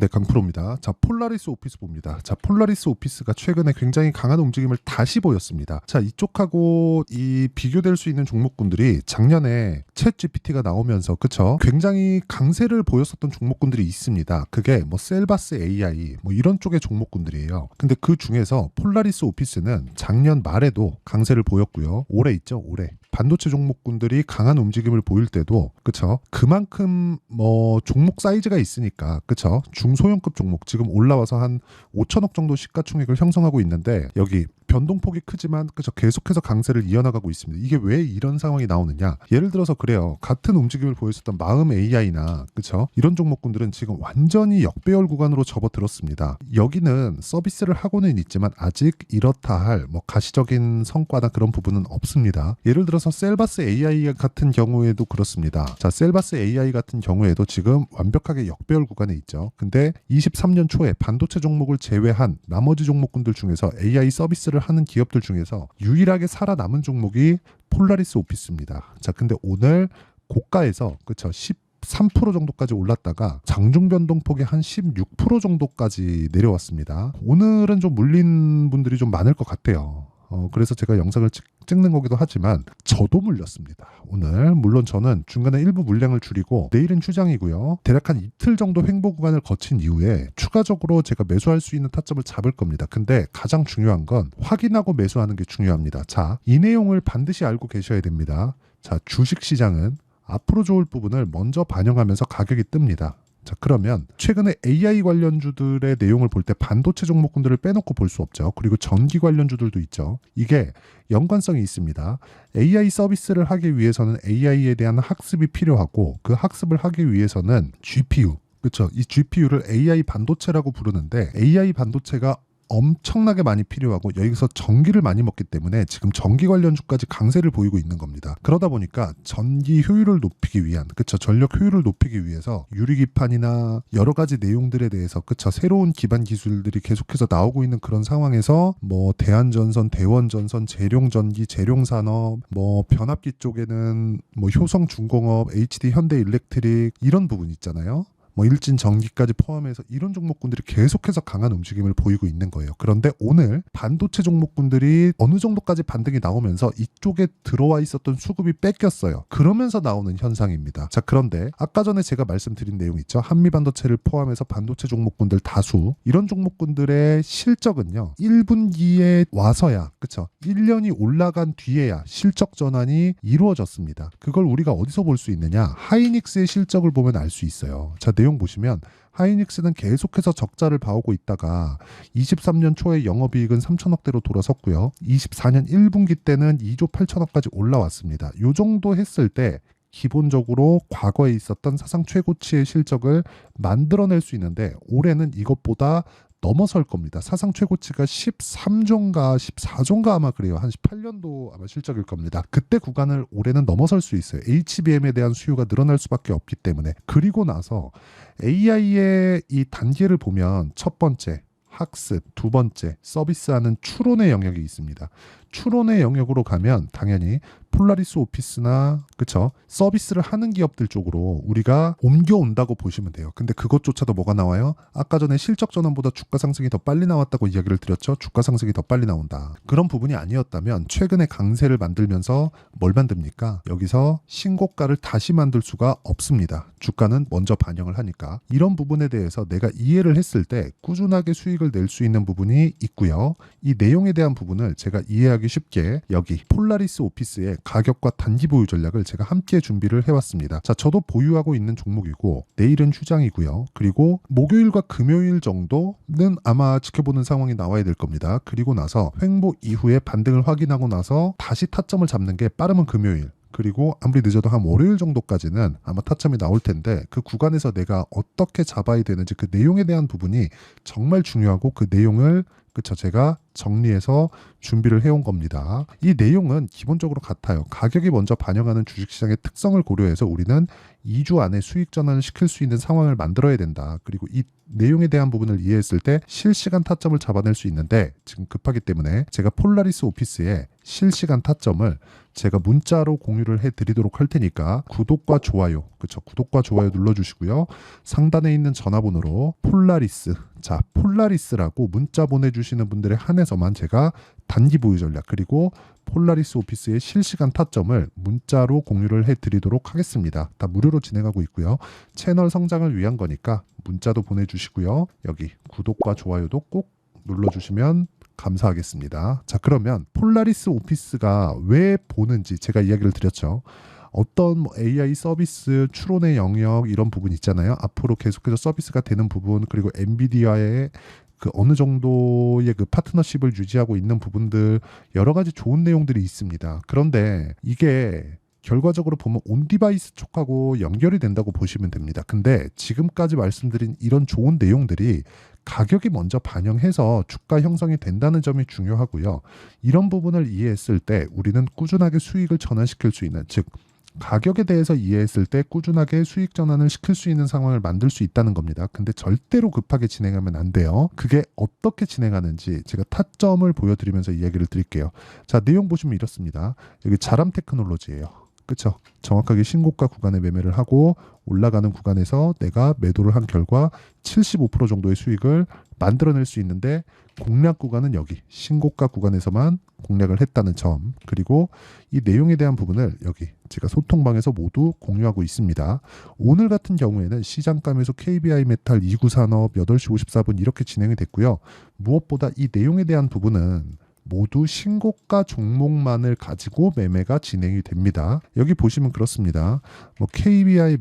네, 강프로입니다. 자, 폴라리스 오피스 봅니다. 자, 폴라리스 오피스가 최근에 굉장히 강한 움직임을 다시 보였습니다. 자, 이쪽하고 이 비교될 수 있는 종목군들이 작년에 챗 GPT가 나오면서 그쵸? 굉장히 강세를 보였었던 종목군들이 있습니다. 그게 뭐 셀바스 AI 뭐 이런 쪽의 종목군들이에요. 근데 그 중에서 폴라리스 오피스는 작년 말에도 강세를 보였고요. 올해 있죠, 올해. 반도체 종목군들이 강한 움직임을 보일 때도 그쵸? 그만큼 뭐 종목 사이즈가 있으니까 그쵸? 중소형급 종목 지금 올라와서 한 5천억 정도 시가총액을 형성하고 있는데 여기 변동폭이 크지만 그쵸? 계속해서 강세를 이어나가고 있습니다. 이게 왜 이런 상황이 나오느냐? 예를 들어서 그래요. 같은 움직임을 보였었던 마음 AI나 그쵸? 이런 종목군들은 지금 완전히 역배열 구간으로 접어들었습니다. 여기는 서비스를 하고는 있지만 아직 이렇다 할 뭐 가시적인 성과나 그런 부분은 없습니다. 예를 들어서 셀바스 AI 같은 경우에도 그렇습니다. 자, 셀바스 AI 같은 경우에도 지금 완벽하게 역배열 구간에 있죠. 근데 23년 초에 반도체 종목을 제외한 나머지 종목군들 중에서 AI 서비스를 하는 기업들 중에서 유일하게 살아남은 종목이 폴라리스 오피스입니다. 자, 근데 오늘 고가에서 그쵸 13% 정도까지 올랐다가 장중 변동폭이 한 16% 정도까지 내려왔습니다. 오늘은 좀 물린 분들이 좀 많을 것 같아요. 그래서 제가 영상을 찍는 거기도 하지만 저도 물렸습니다. 오늘 물론 저는 중간에 일부 물량을 줄이고 내일은 휴장이고요. 대략 한 이틀 정도 횡보 구간을 거친 이후에 추가적으로 제가 매수할 수 있는 타점을 잡을 겁니다. 근데 가장 중요한 건 확인하고 매수하는 게 중요합니다. 자, 이 내용을 반드시 알고 계셔야 됩니다. 자, 주식시장은 앞으로 좋을 부분을 먼저 반영하면서 가격이 뜹니다. 자, 그러면 최근에 AI 관련주들의 내용을 볼 때 반도체 종목군들을 빼놓고 볼 수 없죠. 그리고 전기 관련주들도 있죠. 이게 연관성이 있습니다. AI 서비스를 하기 위해서는 AI에 대한 학습이 필요하고 그 학습을 하기 위해서는 GPU, 그렇죠. 이 GPU를 AI 반도체라고 부르는데 AI 반도체가 엄청나게 많이 필요하고 여기서 전기를 많이 먹기 때문에 지금 전기 관련주까지 강세를 보이고 있는 겁니다. 그러다 보니까 전기 효율을 높이기 위한 그쵸 전력 효율을 높이기 위해서 유리기판이나 여러 가지 내용들에 대해서 그쵸 새로운 기반 기술들이 계속해서 나오고 있는 그런 상황에서 뭐 대한전선, 대원전선, 재룡전기, 재룡산업, 뭐 변압기 쪽에는 뭐 효성중공업, HD 현대일렉트릭 이런 부분 있잖아요. 뭐 일진전기까지 포함해서 이런 종목군들이 계속해서 강한 움직임을 보이고 있는 거예요. 그런데 오늘 반도체 종목군들이 어느 정도까지 반등이 나오면서 이쪽에 들어와 있었던 수급이 뺏겼어요. 그러면서 나오는 현상입니다. 자, 그런데 아까 전에 제가 말씀드린 내용 있죠. 한미반도체를 포함해서 반도체 종목군들 다수 이런 종목군들의 실적은요. 1분기에 와서야 그쵸 1년이 올라간 뒤에야 실적 전환이 이루어졌습니다. 그걸 우리가 어디서 볼 수 있느냐? 하이닉스의 실적을 보면 알 수 있어요. 자, 내용 보시면 하이닉스는 계속해서 적자를 봐오고 있다가 23년 초에 영업이익은 3천억대로 돌아섰고요. 24년 1분기 때는 2조 8천억까지 올라왔습니다. 이 정도 했을 때 기본적으로 과거에 있었던 사상 최고치의 실적을 만들어낼 수 있는데 올해는 이것보다 넘어설 겁니다. 사상 최고치가 13조인가 14조인가 아마 그래요. 한 18년도 아마 실적일 겁니다. 그때 구간을 올해는 넘어설 수 있어요. HBM에 대한 수요가 늘어날 수밖에 없기 때문에. 그리고 나서 AI의 이 단계를 보면 첫 번째 학습, 두 번째 서비스하는 추론의 영역이 있습니다. 추론의 영역으로 가면 당연히 폴라리스 오피스나 그쵸 서비스를 하는 기업들 쪽으로 우리가 옮겨온다고 보시면 돼요. 근데 그것조차도 뭐가 나와요? 아까 전에 실적 전환보다 주가 상승이 더 빨리 나왔다고 이야기를 드렸죠. 주가 상승이 더 빨리 나온다. 그런 부분이 아니었다면 최근에 강세를 만들면서 뭘 만듭니까? 여기서 신고가를 다시 만들 수가 없습니다. 주가는 먼저 반영을 하니까. 이런 부분에 대해서 내가 이해를 했을 때 꾸준하게 수익을 낼 수 있는 부분이 있고요. 이 내용에 대한 부분을 제가 이해하기 쉽게 여기 폴라리스 오피스의 가격과 단기 보유 전략을 제가 함께 준비를 해왔습니다. 자, 저도 보유하고 있는 종목이고 내일은 휴장이고요. 그리고 목요일과 금요일 정도는 아마 지켜보는 상황이 나와야 될 겁니다. 그리고 나서 횡보 이후에 반등을 확인하고 나서 다시 타점을 잡는 게 빠르면 금요일 그리고 아무리 늦어도 한 월요일 정도까지는 아마 타점이 나올 텐데 그 구간에서 내가 어떻게 잡아야 되는지 그 내용에 대한 부분이 정말 중요하고 그 내용을 그쵸 제가 정리해서 준비를 해온 겁니다. 이 내용은 기본적으로 같아요. 가격이 먼저 반영하는 주식시장의 특성을 고려해서 우리는 2주 안에 수익 전환을 시킬 수 있는 상황을 만들어야 된다. 그리고 이 내용에 대한 부분을 이해했을 때 실시간 타점을 잡아낼 수 있는데 지금 급하기 때문에 제가 폴라리스 오피스의 실시간 타점을 제가 문자로 공유를 해드리도록 할 테니까 구독과 좋아요, 그쵸? 구독과 좋아요 눌러주시고요. 상단에 있는 전화번호로 폴라리스, 자 폴라리스라고 문자 보내주시는 분들에 한해서만 제가 단기 보유 전략 그리고 폴라리스 오피스의 실시간 타점을 문자로 공유를 해드리도록 하겠습니다. 다 무료로 진행하고 있고요. 채널 성장을 위한 거니까 문자도 보내주시고요. 여기 구독과 좋아요도 꼭 눌러주시면 감사하겠습니다. 자, 그러면 폴라리스 오피스가 왜 보는지 제가 이야기를 드렸죠. 어떤 AI 서비스 추론의 영역 이런 부분 있잖아요. 앞으로 계속해서 서비스가 되는 부분 그리고 엔비디아의 그 어느 정도의 그 파트너십을 유지하고 있는 부분들 여러 가지 좋은 내용들이 있습니다. 그런데 이게 결과적으로 보면 온디바이스 쪽하고 연결이 된다고 보시면 됩니다. 근데 지금까지 말씀드린 이런 좋은 내용들이 가격이 먼저 반영해서 주가 형성이 된다는 점이 중요하고요. 이런 부분을 이해했을 때 우리는 꾸준하게 수익을 전환시킬 수 있는, 즉 가격에 대해서 이해했을 때 꾸준하게 수익 전환을 시킬 수 있는 상황을 만들 수 있다는 겁니다. 근데 절대로 급하게 진행하면 안 돼요. 그게 어떻게 진행하는지 제가 타점을 보여드리면서 이야기를 드릴게요. 자, 내용 보시면 이렇습니다. 여기 자람 테크놀로지예요. 그쵸? 정확하게 신고가 구간에 매매를 하고 올라가는 구간에서 내가 매도를 한 결과 75% 정도의 수익을 만들어낼 수 있는데 공략 구간은 여기 신고가 구간에서만 공략을 했다는 점, 그리고 이 내용에 대한 부분을 여기 제가 소통방에서 모두 공유하고 있습니다. 오늘 같은 경우에는 시장감에서 KBI 메탈 2구산업 8시 54분 이렇게 진행이 됐고요. 무엇보다 이 내용에 대한 부분은 모두 신고가 종목만을 가지고 매매가 진행이 됩니다. 여기 보시면 그렇습니다. 뭐 KBI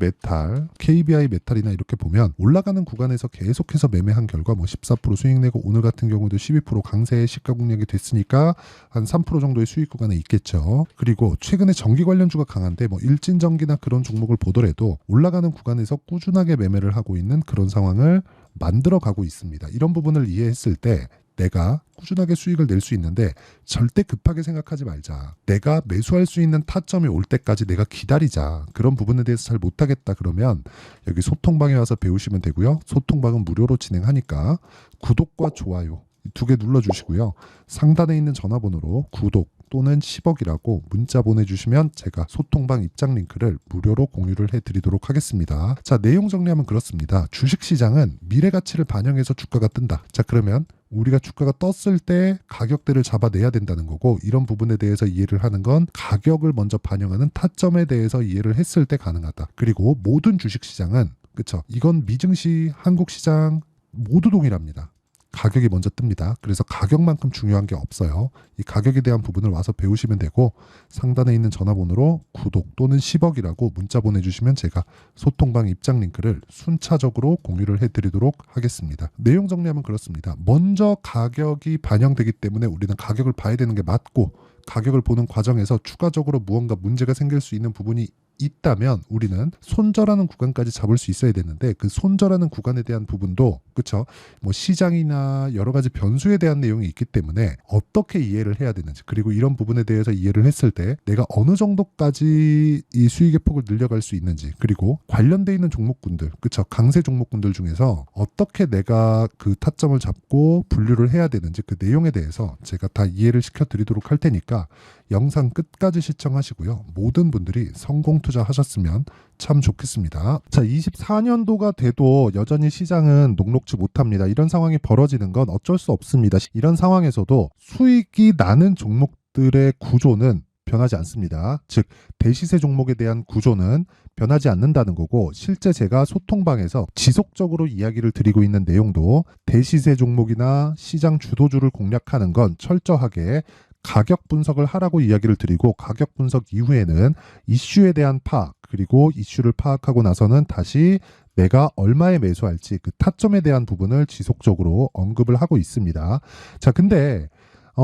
메탈이나 이렇게 보면 올라가는 구간에서 계속해서 매매한 결과 뭐 14% 수익 내고 오늘 같은 경우도 12% 강세 시가 공략이 됐으니까 한 3% 정도의 수익 구간에 있겠죠. 그리고 최근에 전기 관련주가 강한데 뭐 일진전기나 그런 종목을 보더라도 올라가는 구간에서 꾸준하게 매매를 하고 있는 그런 상황을 만들어 가고 있습니다. 이런 부분을 이해했을 때 내가 꾸준하게 수익을 낼 수 있는데 절대 급하게 생각하지 말자. 내가 매수할 수 있는 타점이 올 때까지 내가 기다리자. 그런 부분에 대해서 잘 못하겠다 그러면 여기 소통방에 와서 배우시면 되고요. 소통방은 무료로 진행하니까 구독과 좋아요 두 개 눌러주시고요. 상단에 있는 전화번호로 구독 또는 10억이라고 문자 보내주시면 제가 소통방 입장 링크를 무료로 공유를 해드리도록 하겠습니다. 자, 내용 정리하면 그렇습니다. 주식시장은 미래 가치를 반영해서 주가가 뜬다. 자, 그러면 우리가 주가가 떴을 때 가격대를 잡아내야 된다는 거고, 이런 부분에 대해서 이해를 하는 건 가격을 먼저 반영하는 타점에 대해서 이해를 했을 때 가능하다. 그리고 모든 주식시장은 그쵸? 이건 미증시, 한국시장 모두 동일합니다. 가격이 먼저 뜹니다. 그래서 가격만큼 중요한 게 없어요. 이 가격에 대한 부분을 와서 배우시면 되고 상단에 있는 전화번호로 구독 또는 10억이라고 문자 보내주시면 제가 소통방 입장 링크를 순차적으로 공유를 해드리도록 하겠습니다. 내용 정리하면 그렇습니다. 먼저 가격이 반영되기 때문에 우리는 가격을 봐야 되는 게 맞고, 가격을 보는 과정에서 추가적으로 무언가 문제가 생길 수 있는 부분이 있다면 우리는 손절하는 구간까지 잡을 수 있어야 되는데, 그 손절하는 구간에 대한 부분도 그쵸? 뭐 시장이나 여러 가지 변수에 대한 내용이 있기 때문에 어떻게 이해를 해야 되는지, 그리고 이런 부분에 대해서 이해를 했을 때 내가 어느 정도까지 이 수익의 폭을 늘려갈 수 있는지, 그리고 관련돼 있는 종목군들 그쵸? 강세 종목군들 중에서 어떻게 내가 그 타점을 잡고 분류를 해야 되는지 그 내용에 대해서 제가 다 이해를 시켜드리도록 할 테니까 영상 끝까지 시청하시고요. 모든 분들이 성공 투자하셨으면 참 좋겠습니다. 자, 24년도가 돼도 여전히 시장은 녹록지 못합니다. 이런 상황이 벌어지는 건 어쩔 수 없습니다. 이런 상황에서도 수익이 나는 종목들의 구조는 변하지 않습니다. 즉 대시세 종목에 대한 구조는 변하지 않는다는 거고, 실제 제가 소통방에서 지속적으로 이야기를 드리고 있는 내용도 대시세 종목이나 시장 주도주를 공략하는 건 철저하게 가격 분석을 하라고 이야기를 드리고, 가격 분석 이후에는 이슈에 대한 파악, 그리고 이슈를 파악하고 나서는 다시 내가 얼마에 매수할지 그 타점에 대한 부분을 지속적으로 언급을 하고 있습니다. 자, 근데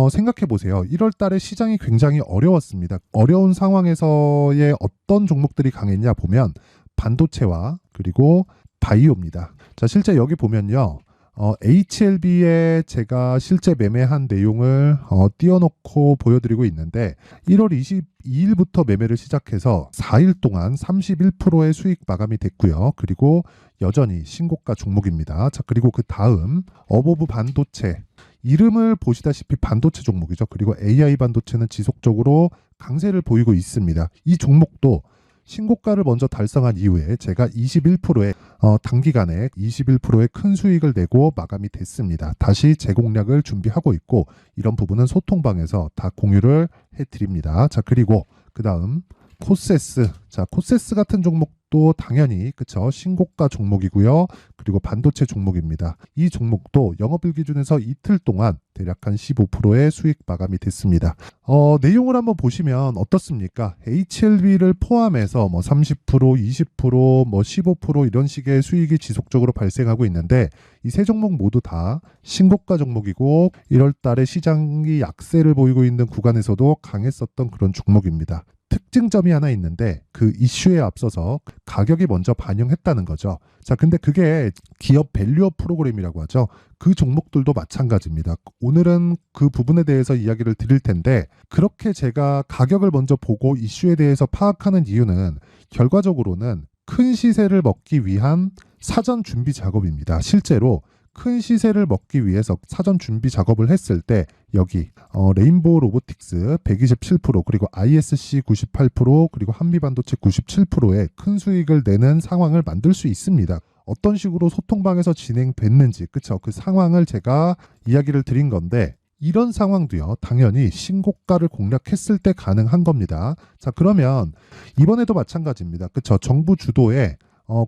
생각해 보세요. 1월 달에 시장이 굉장히 어려웠습니다. 어려운 상황에서의 어떤 종목들이 강했냐 보면 반도체와 그리고 바이오입니다. 자, 실제 여기 보면요. HLB에 제가 실제 매매한 내용을 띄워놓고 보여드리고 있는데 1월 22일부터 매매를 시작해서 4일 동안 31%의 수익 마감이 됐고요. 그리고 여전히 신고가 종목입니다. 자, 그리고 그 다음 어보브 반도체, 이름을 보시다시피 반도체 종목이죠. 그리고 AI 반도체는 지속적으로 강세를 보이고 있습니다. 이 종목도 신고가를 먼저 달성한 이후에 제가 21%의 단기간에 21%의 큰 수익을 내고 마감이 됐습니다. 다시 재공략을 준비하고 있고 이런 부분은 소통방에서 다 공유를 해드립니다. 자, 그리고 그 다음 코세스. 자, 코세스 같은 종목도 당연히 그쵸, 신고가 종목이고요. 그리고 반도체 종목입니다. 이 종목도 영업일 기준에서 이틀 동안 대략 한 15%의 수익 마감이 됐습니다. 내용을 한번 보시면 어떻습니까? HLB를 포함해서 뭐 30%, 20%, 뭐 15% 이런 식의 수익이 지속적으로 발생하고 있는데 이 세 종목 모두 다 신고가 종목이고 1월 달에 시장이 약세를 보이고 있는 구간에서도 강했었던 그런 종목입니다. 특징점이 하나 있는데 그 이슈에 앞서서 가격이 먼저 반영했다는 거죠. 자, 근데 그게 기업 밸류업 프로그램이라고 하죠. 그 종목들도 마찬가지입니다. 오늘은 그 부분에 대해서 이야기를 드릴 텐데 그렇게 제가 가격을 먼저 보고 이슈에 대해서 파악하는 이유는 결과적으로는 큰 시세를 먹기 위한 사전 준비 작업입니다. 실제로 큰 시세를 먹기 위해서 사전 준비 작업을 했을 때 여기 레인보우 로보틱스 127% 그리고 ISC 98% 그리고 한미반도체 97%의 큰 수익을 내는 상황을 만들 수 있습니다. 어떤 식으로 소통방에서 진행됐는지 그쵸, 그 상황을 제가 이야기를 드린 건데 이런 상황도요 당연히 신고가를 공략했을 때 가능한 겁니다. 자, 그러면 이번에도 마찬가지입니다. 그쵸, 정부 주도의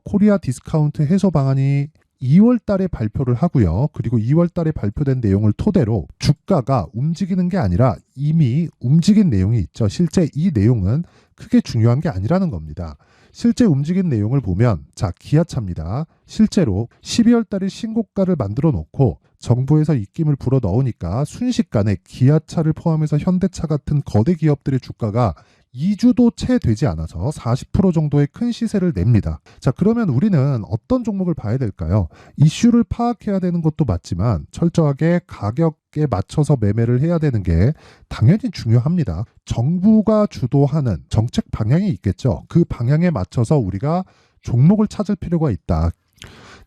코리아 디스카운트 해소 방안이 2월 달에 발표를 하고요. 그리고 2월 달에 발표된 내용을 토대로 주가가 움직이는 게 아니라 이미 움직인 내용이 있죠. 실제 이 내용은 크게 중요한 게 아니라는 겁니다. 실제 움직인 내용을 보면 자, 기아차입니다. 실제로 12월 달에 신고가를 만들어 놓고 정부에서 입김을 불어 넣으니까 순식간에 기아차를 포함해서 현대차 같은 거대 기업들의 주가가 2주도 채 되지 않아서 40% 정도의 큰 시세를 냅니다. 자, 그러면 우리는 어떤 종목을 봐야 될까요? 이슈를 파악해야 되는 것도 맞지만 철저하게 가격에 맞춰서 매매를 해야 되는 게 당연히 중요합니다. 정부가 주도하는 정책 방향이 있겠죠. 그 방향에 맞춰서 우리가 종목을 찾을 필요가 있다.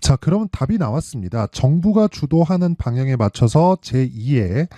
자, 그러면 답이 나왔습니다. 정부가 주도하는 방향에 맞춰서 제2의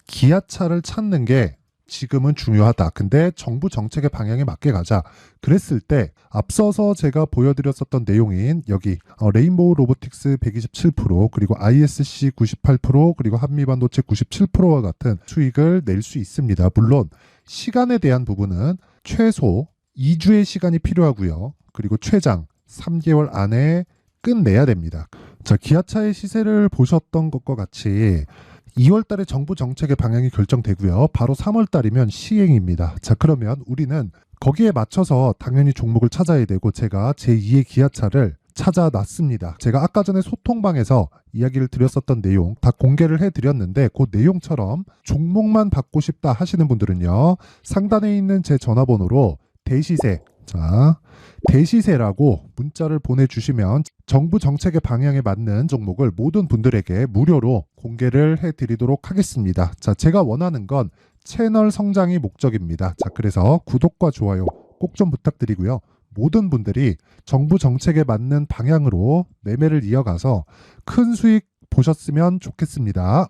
기아차를 찾는 게 지금은 중요하다. 근데 정부 정책의 방향에 맞게 가자. 그랬을 때 앞서서 제가 보여드렸었던 내용인 여기 레인보우 로보틱스 127% 그리고 ISC 98% 그리고 한미반도체 97%와 같은 수익을 낼 수 있습니다. 물론 시간에 대한 부분은 최소 2주의 시간이 필요하고요. 그리고 최장 3개월 안에 끝내야 됩니다. 자, 기아차의 시세를 보셨던 것과 같이 2월 달에 정부 정책의 방향이 결정되고요. 바로 3월 달이면 시행입니다. 자, 그러면 우리는 거기에 맞춰서 당연히 종목을 찾아야 되고 제가 제2의 기아차를 찾아놨습니다. 제가 아까 전에 소통방에서 이야기를 드렸었던 내용 다 공개를 해드렸는데 그 내용처럼 종목만 받고 싶다 하시는 분들은요. 상단에 있는 제 전화번호로 대시세, 자, 대시세라고 문자를 보내주시면 정부 정책의 방향에 맞는 종목을 모든 분들에게 무료로 공개를 해드리도록 하겠습니다. 자, 제가 원하는 건 채널 성장이 목적입니다. 자, 그래서 구독과 좋아요 꼭 좀 부탁드리고요. 모든 분들이 정부 정책에 맞는 방향으로 매매를 이어가서 큰 수익 보셨으면 좋겠습니다.